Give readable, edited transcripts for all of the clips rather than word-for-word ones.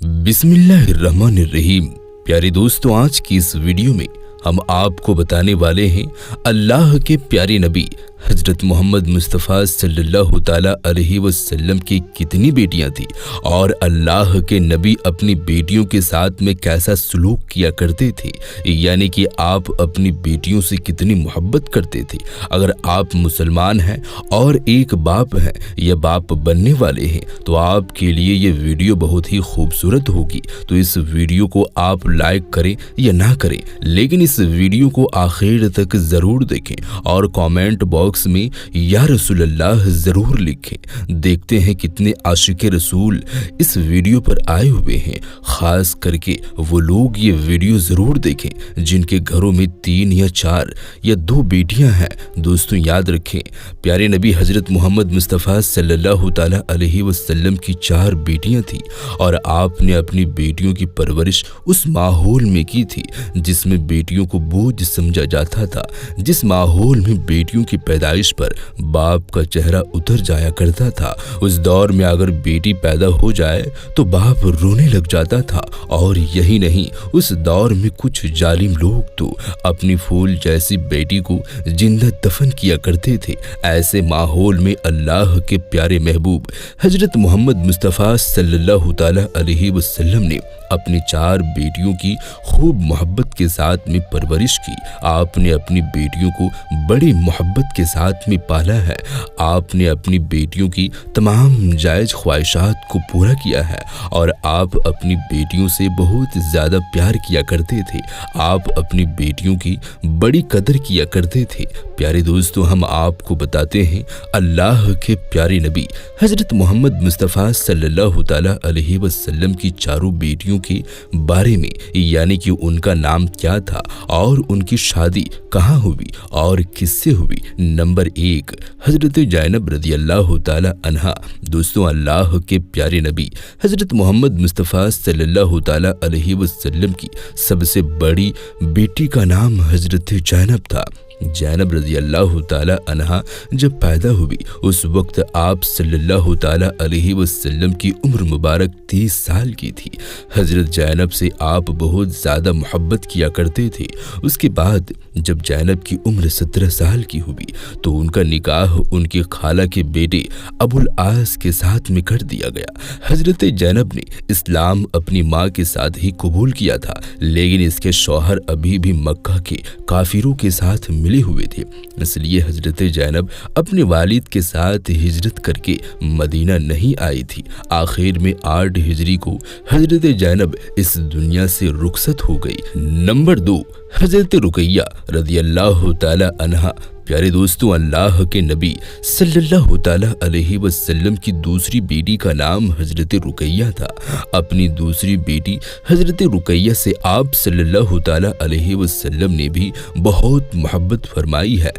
बिस्मिल्लाहिर्रहमानिर्रहीम। प्यारे दोस्तों, आज की इस वीडियो में हम आपको बताने वाले हैं अल्लाह के प्यारे नबी हजरत मोहम्मद मुस्तफ़ा सल्लल्लाहु ताला अलैहि वसल्लम की कितनी बेटियां थी और अल्लाह के नबी अपनी बेटियों के साथ में कैसा सलूक किया करते थे, यानी कि आप अपनी बेटियों से कितनी मोहब्बत करते थे। अगर आप मुसलमान हैं और एक बाप हैं या बाप बनने वाले हैं तो आपके लिए ये वीडियो बहुत ही खूबसूरत होगी। तो इस वीडियो को आप लाइक करें या ना करें, लेकिन इस वीडियो को आखिर तक ज़रूर देखें और कमेंट बॉक्स में या रसूल अल्लाह जरूर लिखें। देखते हैं कितने आशिक रसूल इस वीडियो पर आए हुए हैं। खास करके वो लोग ये वीडियो जरूर देखें जिनके घरों में 3 या 4 या 2 बेटियां हैं। दोस्तों याद रखें, प्यारे नबी हजरत मोहम्मद मुस्तफ़ा सल्लल्लाहु ताला अलैहि वसल्लम की 4 बेटियां थी और आपने अपनी बेटियों की परवरिश उस माहौल में की थी जिसमें बेटियों को बोझ समझा जाता था, जिस माहौल में बेटियों की पैदाइश पर बाप का चेहरा उतर जाया करता था। उस दौर में अगर बेटी पैदा हो जाए तो बाप रोने लग जाता था। और यही नहीं, उस दौर में कुछ जालिम लोग तो अपनी फूल जैसी बेटी को जिंदा दफन किया करते थे। ऐसे माहौल में अल्लाह के प्यारे महबूब हजरत मोहम्मद मुस्तफ़ा सल्लल्लाहु ताला अलैहि वसल्लम ने अपनी 4 बेटियों की खूब मोहब्बत के साथ में परवरिश की। आपने अपनी बेटियों को बड़ी मोहब्बत के साथ में पाला है। आपने अपनी बेटियों की तमाम जायज़ ख्वाहिशात को पूरा किया है और आप अपनी बेटियों से बहुत ज़्यादा प्यार किया करते थे। आप अपनी बेटियों की बड़ी कदर किया करते थे। प्यारे दोस्तों, हम आपको बताते हैं अल्लाह के प्यारे नबी हजरत मोहम्मद मुस्तफ़ा सल्लल्लाहु ताला अलैहि वसल्लम की 4 बेटियों के बारे में, यानी कि उनका नाम क्या था और उनकी शादी कहाँ हुई और किससे हुई। नंबर 1, हजरत ज़ैनब रज़ियल्लाहु ताला अन्हा। दोस्तों, अल्लाह के प्यारे नबी हजरत मोहम्मद मुस्तफ़ा सल्लल्लाहु ताला अलैहि वसल्लम की सबसे बड़ी बेटी का नाम हजरत ज़ैनब था। ज़ैनब रज़ियल्लाहु ताला अन्हा जब पैदा हुई उस वक्त आप सल्लल्लाहु ताला अलैहि वसल्लम की उम्र मुबारक 30 साल की थी। हजरत ज़ैनब से आप बहुत ज़्यादा मोहब्बत किया करते थे। उसके बाद जब ज़ैनब की उम्र 17 साल की हुई तो उनका निकाह उनके खाला के बेटे अबुल आस के साथ में कर दिया गया। हजरत ज़ैनब ने इस्लाम अपनी माँ के साथ ही कबूल किया था, लेकिन इसके शौहर अभी भी मक्का के काफिरों के साथ मिले हुए थे। इसलिए हजरत ज़ैनब अपने वालिद के साथ हिजरत करके मदीना नहीं आई थी। आखिर में 8 हिजरी को हजरत ज़ैनब इस दुनिया से रुखसत हो गई। नंबर 2, हजरत रुकैया रज़ियल्लाहु ताला अन्हा। प्यारे दोस्तों, अल्लाह के नबी सल्लल्लाहु ताला अलैहि वसल्लम की दूसरी बेटी का नाम हजरत रुकैया था। अपनी दूसरी बेटी हजरत रुकैया से आप सल्लल्लाहु ताला अलैहि वसल्लम ने भी बहुत मोहब्बत फरमाई है।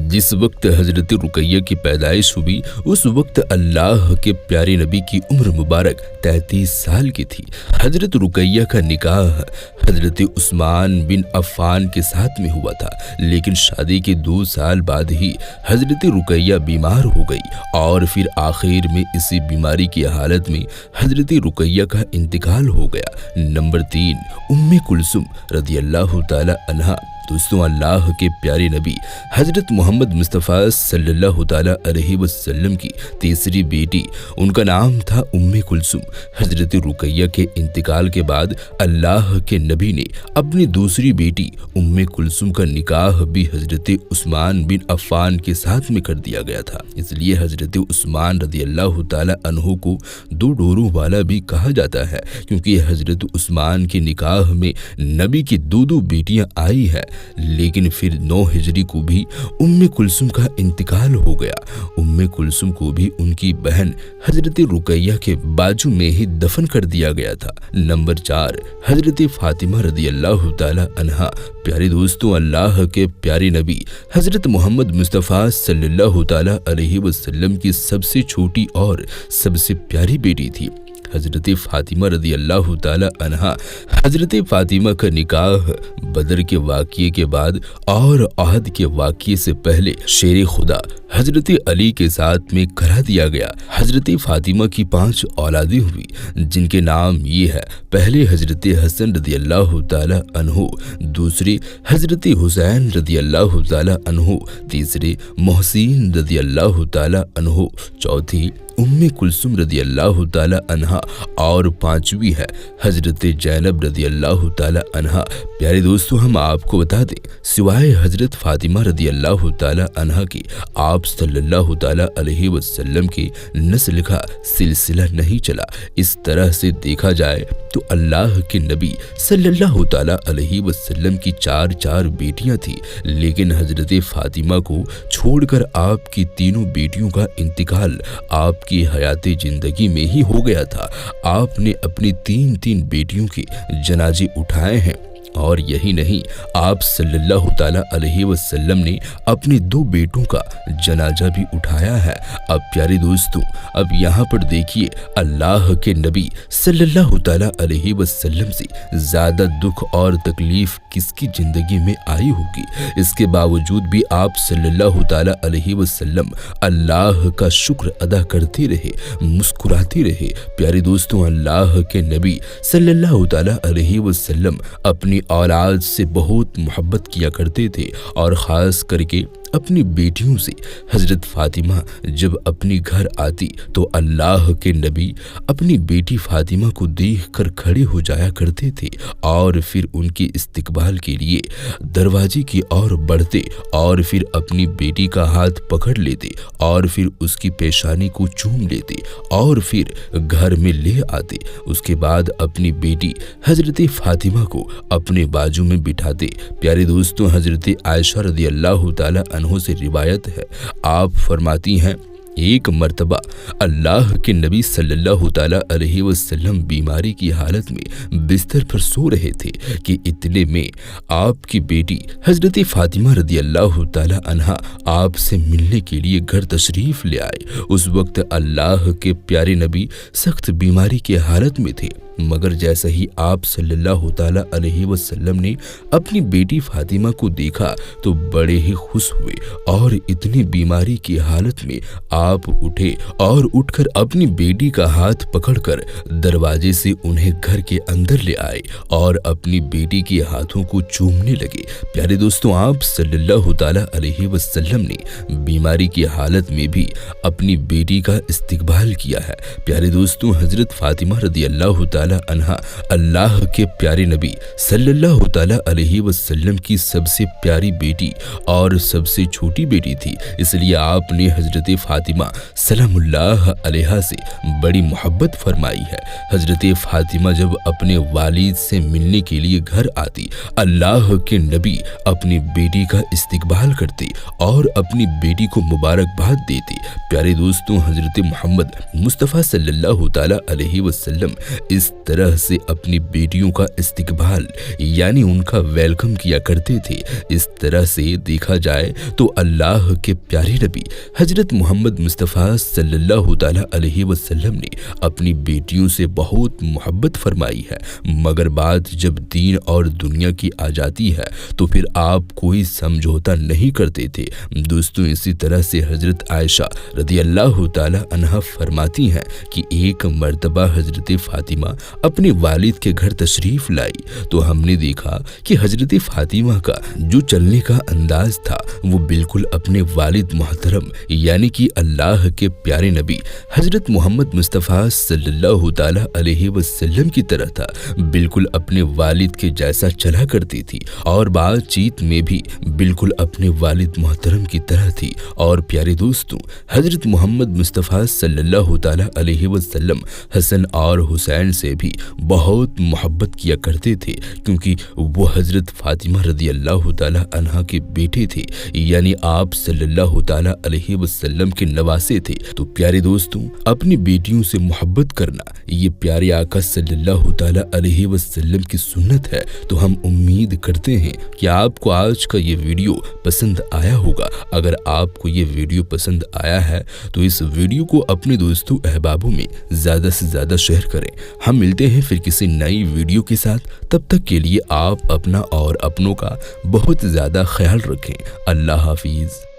जिस वक्त हजरत रुकैया की पैदाइश हुई उस वक्त अल्लाह के प्यारे नबी की उम्र मुबारक 33 साल की थी। हजरत रुकैया का निकाह हजरत उस्मान बिन अफ़्फ़ान के साथ में हुआ था, लेकिन शादी के 2 साल बाद ही हजरत रुकैया बीमार हो गई और फिर आखिर में इसी बीमारी की हालत में हजरत रुकैया का इंतकाल हो गया। नंबर 3, उम्मे कुलसुम रज़ियल्लाहु ताला अन्हा। दोस्तों, अल्लाह के प्यारे नबी हजरत मोहम्मद मुस्तफ़ा सल्लल्लाहु ताला अलैहि वसल्लम की तीसरी बेटी, उनका नाम था उम्मे कुलसुम। हजरत रुकैया के इंतकाल के बाद अल्लाह के नबी ने अपनी दूसरी बेटी उम्मे कुलसुम का निकाह भी हजरत उस्मान बिन अफ़्फ़ान के साथ में कर दिया गया था। इसलिए हजरत उस्मान रज़ियल्लाहु ताला अन्हु को 2 डोरों वाला भी कहा जाता है, क्योंकि हजरत उस्मान के निकाह में नबी की 2 बेटियां आई है। लेकिन फिर 9 हिजरी को भी उम्मे कुलसुम का इंतकाल हो गया। उम्मे कुलसुम को भी उनकी बहन हजरत रुकैया के बाजू में ही दफन कर दिया गया था। नंबर 4, हजरत फातिमा रज़ियल्लाहु ताला अन्हा। प्यारे दोस्तों, अल्लाह के प्यारे नबी हजरत मोहम्मद मुस्तफ़ा सल्लल्लाहु ताला अलैहि वसल्लम की सबसे छोटी और सबसे प्यारी बेटी थी हजरत फातिमा रज़ियल्लाहु ताला अन्हा। हजरत फातिमा का निकाह बदर के वाक़ये के बाद और अहद के वाक़ये से पहले शेर खुदा हजरत अली के साथ में करा दिया गया। हजरत फातिमा की 5 औलादें हुई, जिनके नाम ये है। पहले हजरत हसन रदी अल्लाह ताला अन्हु, दूसरे हजरत हुसैन रदी अल्लाह ताला अन्हु, तीसरे मोहसिन रदी अल्लाह ताला अन्हु, चौथी उम्मे कुलसुम रदी अल्लाह ताला अन्हा और 5वीं है हजरत जैनब रदी अल्लाह ताला अन्हा। प्यारे दोस्तों, हम आपको बता दें, सिवाय हजरत फातिमा रदी अल्लाह ताला अन्हा की आप सल्लल्लाहु ताला अलैहि वसल्लम की नस्ल का सिलसिला नहीं चला। इस तरह से देखा जाए तो अल्लाह के नबी सल्लल्लाहु ताला अलैहि वसल्लम की 4 बेटियां थी, लेकिन हजरत फातिमा को छोड़कर आपकी तीनों बेटियों का इंतकाल आपकी हयाती जिंदगी में ही हो गया था। आपने अपनी 3 बेटियों के जनाजे उठाए हैं, और यही नहीं, आप सल्लल्लाहु ताला अलैहि वसल्लम ने अपने 2 बेटों का जनाजा भी उठाया है। अब प्यारे दोस्तों, अब यहाँ पर देखिए, अल्लाह के नबी सल्लल्लाहु ताला अलैहि वसल्लम से ज़्यादा दुख और तकलीफ किसकी ज़िंदगी में आई होगी। इसके बावजूद भी आप सल्लल्लाहु ताला अलैहि वसल्लम अल्लाह का शुक्र अदा करते रहे, मुस्कुराते रहे। प्यारे दोस्तों, अल्लाह के नबी सल्लल्लाहु ताला अलैहि वसल्लम अपनी औलाद से बहुत मोहब्बत किया करते थे, और ख़ास करके अपनी बेटियों से। हजरत फातिमा जब अपनी घर आती तो अल्लाह के नबी अपनी बेटी फातिमा को देखकर खड़े हो जाया करते थे, और फिर उनके इस्तकबाल के लिए दरवाजे की ओर बढ़ते, और फिर अपनी बेटी का हाथ पकड़ लेते, और फिर उसकी पेशानी को चूम लेते, और फिर घर में ले आते। उसके बाद अपनी बेटी हजरत फातिमा को अपने बाजू में बिठाते। प्यारे दोस्तों, हजरत आयशा रदी अल्लाह ताला अन्हो से रिवायत है, आप फरमाती हैं, एक मर्तबा अल्लाह के नबी सल्लल्लाहु ताला अलैहि वसल्लम बीमारी की हालत में बिस्तर पर सो रहे थे कि इतने में आपकी बेटी हजरत फातिमा रदी अल्लाह ताला अन्हा आपसे मिलने के लिए घर तशरीफ ले आए। उस वक्त अल्लाह के प्यारे नबी सख्त बीमारी की हालत में थे, मगर जैसा ही आप सल्लल्लाहु ताला अलैहि वसल्लम ने अपनी बेटी फातिमा को देखा तो बड़े ही खुश हुए, और इतनी बीमारी की हालत में आप उठे और उठकर अपनी बेटी का हाथ पकड़कर दरवाजे से उन्हें घर के अंदर ले आए और अपनी बेटी के हाथों को चूमने लगे। प्यारे दोस्तों, आप सल्लल्लाहु ताला अलैहि वसल्लम ने बीमारी की हालत में भी अपनी बेटी का इस्तकबाल किया है। प्यारे दोस्तों, हजरत फातिमा रदी अल्लाह ताला अन्हा अल्लाह के प्यारे नबी सल्लल्लाहु ताला अलैहि वसल्लम की सबसे प्यारी बेटी और सबसे छोटी बेटी थी, इसलिए आपने हजरत फातिमा सलामुल्लाह अलैहा से बड़ी मोहब्बत फरमाई है। हजरत फातिमा जब अपने वालिद से मिलने के लिए घर आती, अल्लाह के नबी अपनी बेटी का इस्तकबाल करते और अपनी बेटी को मुबारकबाद देते। प्यारे दोस्तों, हजरत मोहम्मद मुस्तफ़ा सल्लल्लाहु ताला अलैहि वसल्लम इस तरह से अपनी बेटियों का इस्तकबाल यानी उनका वेलकम किया करते थे। इस तरह से देखा जाए तो अल्लाह के प्यारे नबी हजरत मोहम्मद मुस्तफ़ा सल्लल्लाहु ताला अलैहि वसल्लम ने अपनी बेटियों से बहुत मोहब्बत फरमाई है, मगर बात जब दीन और दुनिया की आ जाती है तो फिर आप कोई समझौता नहीं करते थे। दोस्तों, इसी तरह से हजरत आयशा रदी अल्लाह ताला अन्हा फरमाती हैं कि एक मर्तबा हजरत फातिमा अपने वालिद के घर तशरीफ लाई तो हमने देखा कि हजरत फातिमा का जो चलने का अंदाज था वो बिल्कुल अपने वालिद मोहतरम यानी कि अल्लाह के प्यारे नबी हजरत मोहम्मद मुस्तफ़ा सल्लल्लाहु ताला अलैहि वसल्लम की तरह था। बिल्कुल अपने वालिद के जैसा चला करती थी और बातचीत में भी बिल्कुल अपने वालिद मोहतरम की तरह थी। और प्यारे दोस्तों, हजरत मोहम्मद मुस्तफ़ा सल्लल्लाहु ताला अलैहि वसल्लम हसन और हुसैन से भी बहुत मोहब्बत किया करते थे, क्योंकि वो हजरत फातिमा रदी अल्लाह ताला अन्हा के बेटे थे, यानी आप सल्लल्लाहु ताला अलैहि वसल्लम के नवासे थे। तो प्यारे दोस्तों, अपनी बेटियों से मोहब्बत करना ये प्यारे आका सल्लल्लाहु ताला अलैहि वसल्लम की सुन्नत है। तो हम उम्मीद करते हैं कि आपको आज का ये वीडियो पसंद आया होगा। अगर आपको ये वीडियो पसंद आया है तो इस वीडियो को अपने दोस्तों अहबाबों में ज़्यादा से ज़्यादा शेयर करें। हम मिलते हैं फिर किसी नई वीडियो के साथ, तब तक के लिए आप अपना और अपनों का बहुत ज़्यादा ख्याल रखें। अल्लाह हाफिज़।